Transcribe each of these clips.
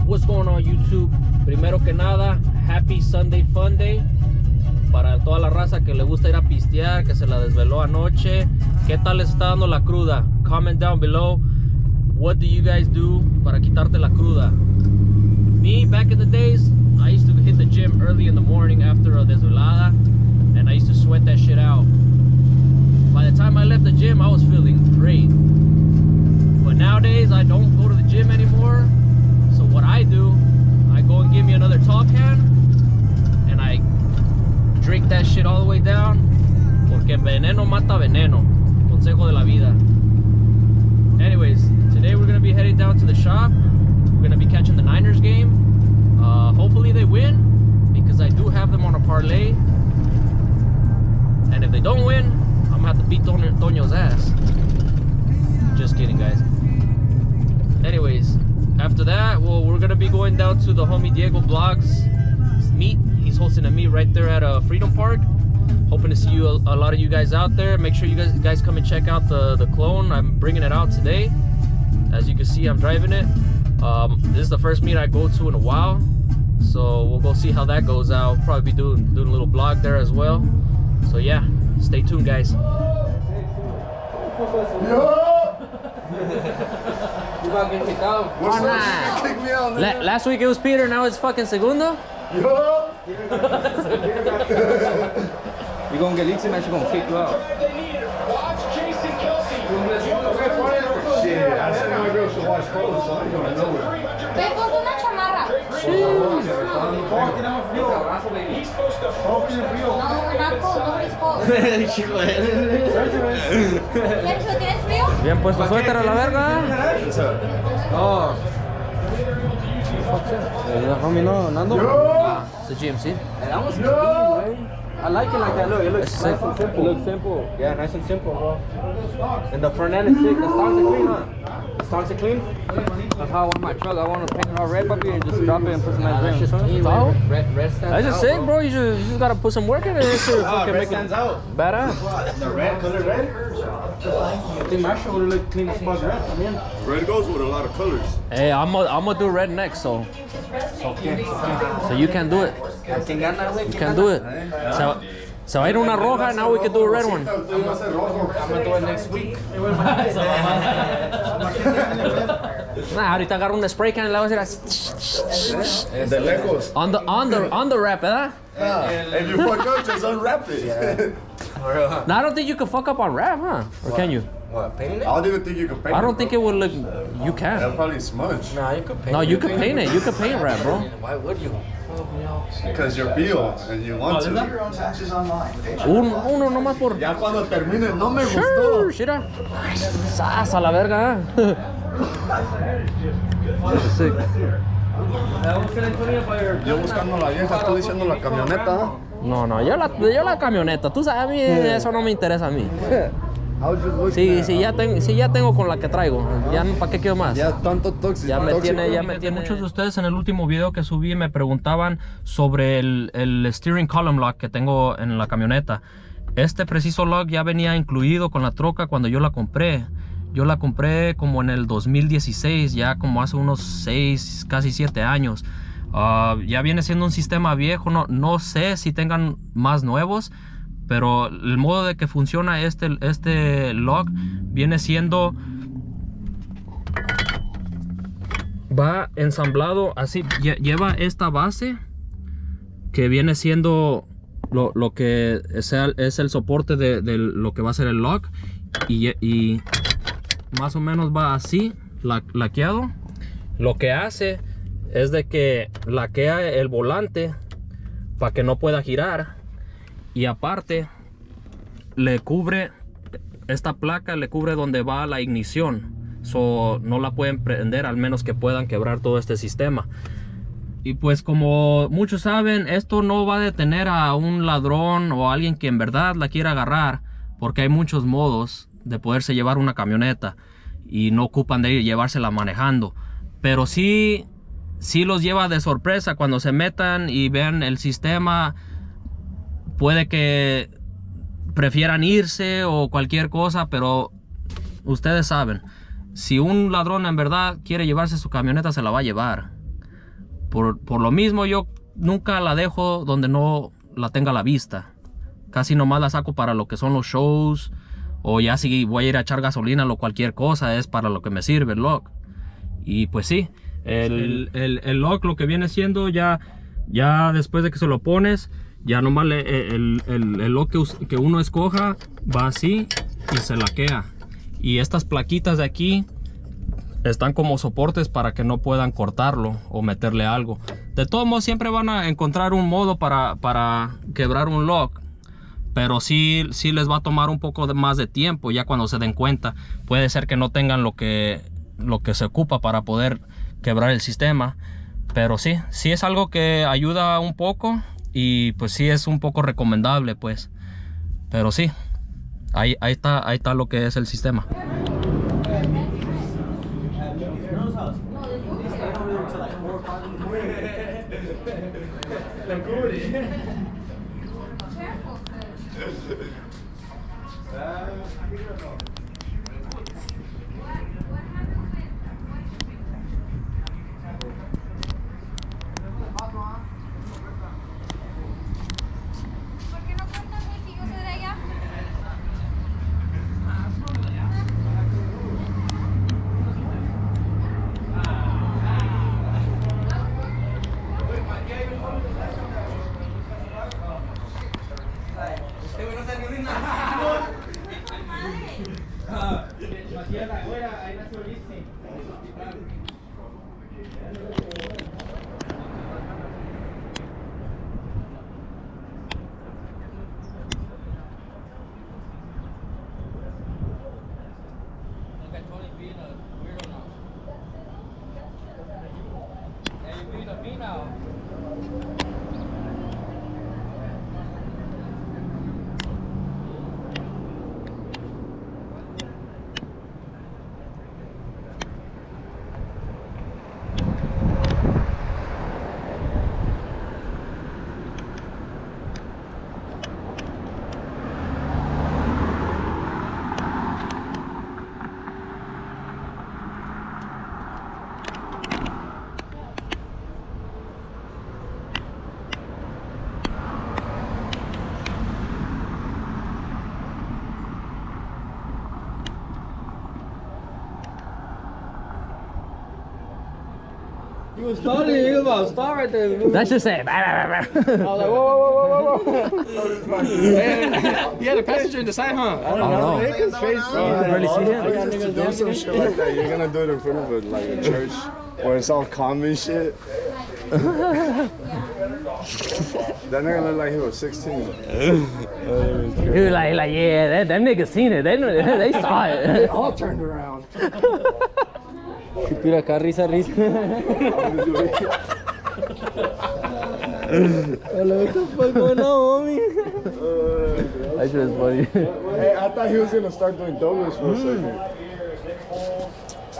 What's going on, YouTube? Primero que nada, Happy Sunday Fun Day. Para toda la raza que le gusta ir a pistear, que se la desveló anoche. ¿Qué tal les está dando la cruda? Comment down below. What do you guys do para quitarte la cruda? Me, back in the days, I used to hit the gym early in the morning after a desvelada, and I used to sweat that shit out. By the time I left the gym, I was feeling great. But nowadays, I don't go to the gym anymore. So what I do, I go and give me another tall can, and I drink that shit all the way down, porque veneno mata veneno. Consejo de la vida. Anyways, today we're gonna be heading down to the shop. We're gonna be catching the Niners game. Hopefully they win, because I do have them on a parlay. And if they don't win, I'm gonna have to beat Toño's ass. Just kidding, guys. Anyways, after that, well, we're gonna be going down to the homie Diego Vlogs meet. He's hosting a meet right there at Freedom Park. Hoping to see you, a lot of you guys out there. Make sure you guys come and check out the clone. I'm bringing it out today. As you can see, I'm driving it. This is the first meet I go to in a while, so we'll go see how that goes out. Probably be doing a little vlog there as well. So yeah, stay tuned, guys. Last week it was Peter, now it's fucking Segundo. You gonna get leaks and she's gonna kick you out. Shit, I said my girl should wash clothes, so I'm going nowhere. Te pongo una chamarra. ¿Tienes frío? Bien puesto suéter a la verga. Oh. Homie, no, Nando. It's a GMC. That was clean, right? I like it like that. Look, it looks Sick. nice and simple. It looks simple. Yeah, nice and simple, bro. And the front end is sick. The stocks are clean, huh? The stocks are clean. That's how I want my truck. I want to paint it all red, puppy, and just drop it and put some nice rims. That's all. Red stands That's just sick, bro. You just gotta put some work in it. Red stands out. Badass. The red, color red? I think my shirt would look clean as fuck red. I mean, Red goes with a lot of colors. Hey, I'm gonna do red next, so you can do it. You can do it. Se va a ir una roja, now we can do a red one. I'm gonna do it next week. Nah, ahorita agarro un spray can y le voy a hacer así. De lejos. On the wrap, ¿verdad? If you fuck up, just unwrap it. No, I don't think you can fuck up on wrap, huh? Or can you? what, painting it? I don't even think you can paint it. I don't think it would look. You That'll can. probably smudge. Nah, you could paint No, it. you can paint it. You can paint wrap, bro. Why would you? Because you're Pio and you want to. Uno nomás por. Ya cuando termine, no me Sure, gustó. shit. Sas a la verga. Sick. Yo buscando la vieja, tú diciendo la camioneta. No, yo la camioneta. Tú sabes, a mí eso no me interesa a mí. I was just looking Sí, ya tengo con la que traigo. Ya para qué quiero más. Ya tanto tóxico. Ya me tiene. Muchos de ustedes en el último video que subí me preguntaban sobre el steering column lock que tengo en la camioneta. Este preciso lock ya venía incluido con la troca cuando yo la compré. Yo la compré como en el 2016, ya como hace unos 6, casi 7 años. Ya viene siendo un sistema viejo, no sé si tengan más nuevos, pero el modo de que funciona este lock viene siendo... Va ensamblado así, lleva esta base que viene siendo lo que es el soporte de lo que va a ser el lock, y más o menos va así, laqueado. Lo que hace es de que laquea el volante para que no pueda girar, y aparte le cubre esta placa, le cubre donde va la ignición, so no la pueden prender al menos que puedan quebrar todo este sistema. Y pues como muchos saben, esto no va a detener a un ladrón o a alguien que en verdad la quiera agarrar, porque hay muchos modos de poderse llevar una camioneta y no ocupan de llevársela manejando, pero sí los lleva de sorpresa cuando se metan y vean el sistema. Puede que prefieran irse o cualquier cosa, pero ustedes saben, si un ladrón en verdad quiere llevarse su camioneta, se la va a llevar. Por lo mismo yo nunca la dejo donde no la tenga a la vista. Casi nomás la saco para lo que son los shows, o ya si voy a ir a echar gasolina o cualquier cosa, es para lo que me sirve el lock. Y pues sí, el lock lo que viene siendo ya después de que se lo pones, ya nomás el lock que uno escoja va así y se laquea. Y estas plaquitas de aquí están como soportes para que no puedan cortarlo o meterle algo. De todos modos siempre van a encontrar un modo para quebrar un lock, pero sí les va a tomar un poco más de tiempo. Ya cuando se den cuenta, puede ser que no tengan lo que se ocupa para poder quebrar el sistema, pero sí es algo que ayuda un poco, y pues sí es un poco recomendable, pues. Pero sí, ahí está lo que es el sistema. ¿Por qué no cortas mi sigo de allá? He was starting, he was about to start right there. That's just it. I was like, whoa. He had a passenger in the side, huh? I don't know. Make his face. Really see him? To do some shit like that, you're gonna do it in front of a church where it's all common shit. That nigga looked like he was 16. He was like, yeah, that nigga seen it. They saw it. All turned around. Mira acá, risa. What the fuck going on, homie? That shit is funny. Hey, I thought he was gonna start doing doubles for a second.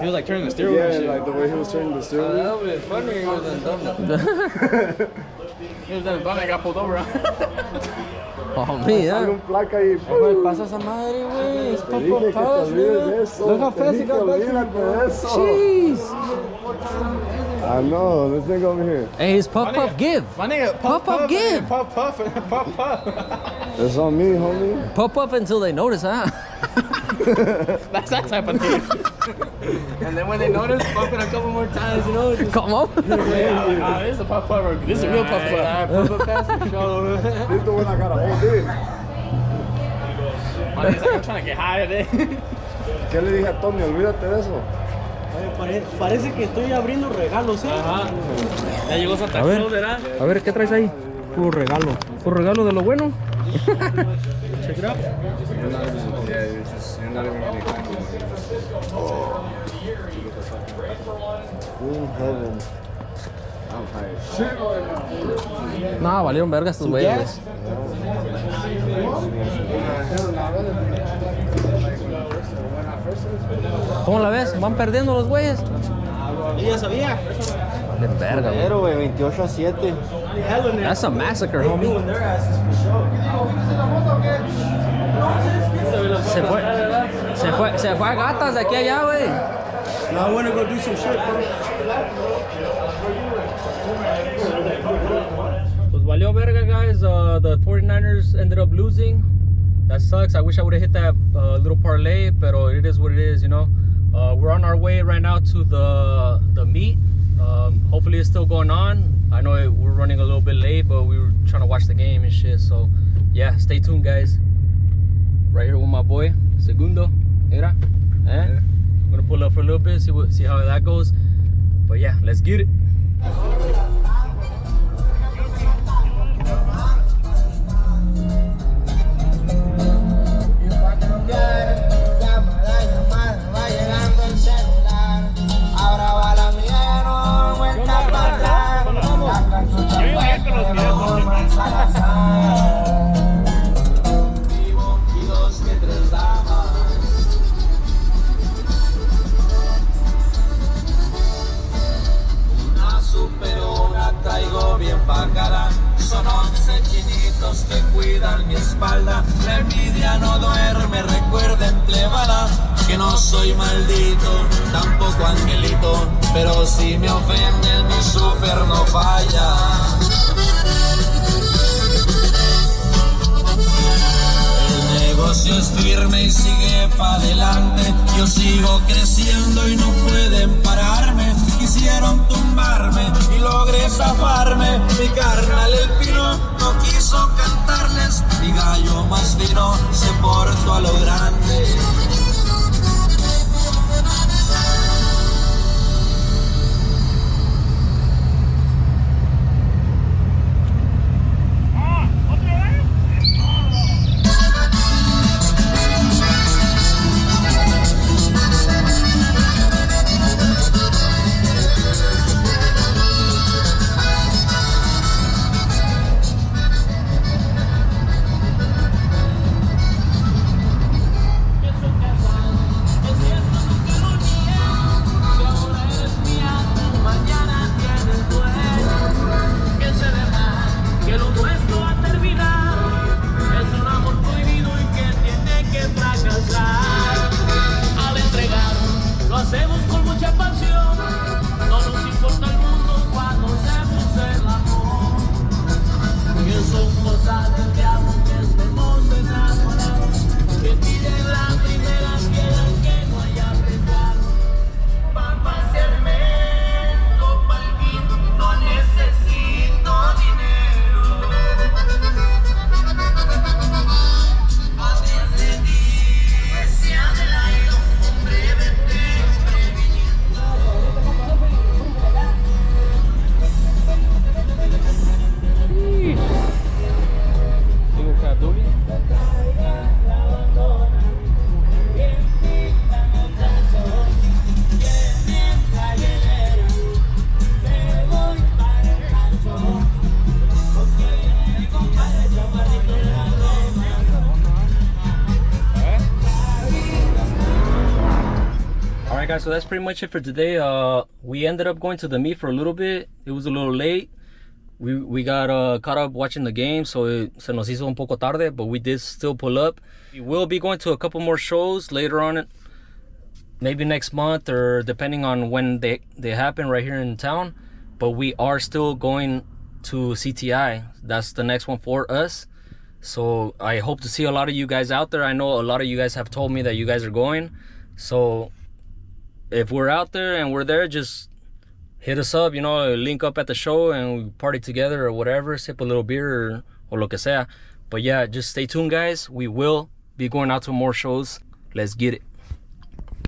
He was like turning the steering wheel and Yeah, shit. like the way he was turning the steering wheel. That would have been funny if he was in double. He was in the bump and got pulled over. Oh, me, Sale un placa y ¿Qué pasa esa madre, güey? Es te dije que te olvides de eso. Look how Te fast he dije got que back to olvídate de eso. Jeez. I know, this nigga over here. Hey, it's Puff Give. My nigga, Puff, give. Puff, and puff. It's on me, homie. Puff until they notice, huh? That's that type of thing. And then when they notice, pump it a couple more times, you know? Just, Come on. this is a puff. This is a real puff. Puff pass for sure. This is the one I gotta hold in. I'm trying to get high today. ¿Qué le dije a Tommy? Olvídate de eso. Parece que estoy abriendo regalos, ¿eh? Ajá. Ya llegó Santa A ver. Claus, ¿verdad? A ver, ¿qué traes ahí? Puro regalo. ¿Puro regalo de lo bueno? Check it out. You're not even getting in heaven. I'm high as shit right now. No, valieron verga estos güeyes. ¿Cómo la ves? ¿Van perdiendo los güeyes? Ya sabía. Valen verga, güey. Pero, güey, 28-7. That's a massacre, homie. Se fue a gatas de aquí a allá, güey. Now I want to go do some shit, bro. guys. The 49ers ended up losing. That sucks. I wish I would have hit that little parlay, but it is what it is, you know. We're on our way right now to the meet. Hopefully it's still going on. I know we're running a little bit late, but we were trying to watch the game and shit. So yeah, stay tuned, guys. Right here with my boy Segundo. Mira, I'm gonna pull up for a little bit, see how that goes. But yeah, let's get it. Son 11 chinitos que cuidan mi espalda. La envidia no duerme, recuerden plebada que no soy maldito, tampoco angelito, pero si me ofenden mi súper no falla. El negocio es firme y sigue pa' adelante. Yo sigo creciendo y no pueden pararme. Quisieron tumbarme y logré zafarme. Mi carnal el pino no quiso cantarles. Mi gallo más fino se portó a lo grande. Guys, so that's pretty much it for today. We ended up going to the meet for a little bit. It was a little late. We got caught up watching the game, so se nos hizo un poco tarde, but we did still pull up. We will be going to a couple more shows later on, maybe next month, or depending on when they happen right here in town. But we are still going to CTI. That's the next one for us. So I hope to see a lot of you guys out there. I know a lot of you guys have told me that you guys are going. So if we're out there and we're there, just hit us up, you know, link up at the show and we party together or whatever, sip a little beer or lo que sea. But yeah, just stay tuned, guys. We will be going out to more shows. Let's get it.